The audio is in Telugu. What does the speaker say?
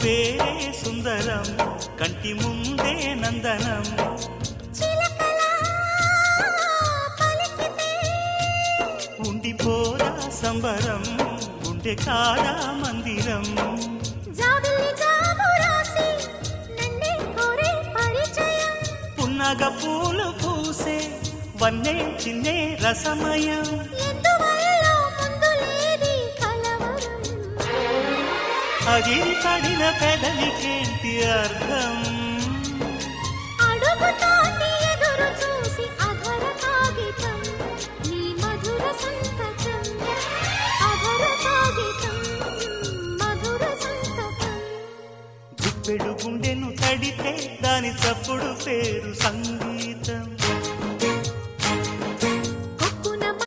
పేరే సుందరం కంటి ముందే నందనం ఉండిపోరా సంబరం ఉండే కాడా మందిరం పున్నగ పూలు పూసే వన్నే చిన్నే రసమయం అగిరి పడిన పెదవికేంటి అర్థం అడుగుతోటి ఎదురు చూసి అధర కాగితం నీ మధుర సంతకం అధర కాగితం మధుర సంతకం గుప్పెడు గుండెను తడితే దాని చప్పుడు పేరు సంగీతం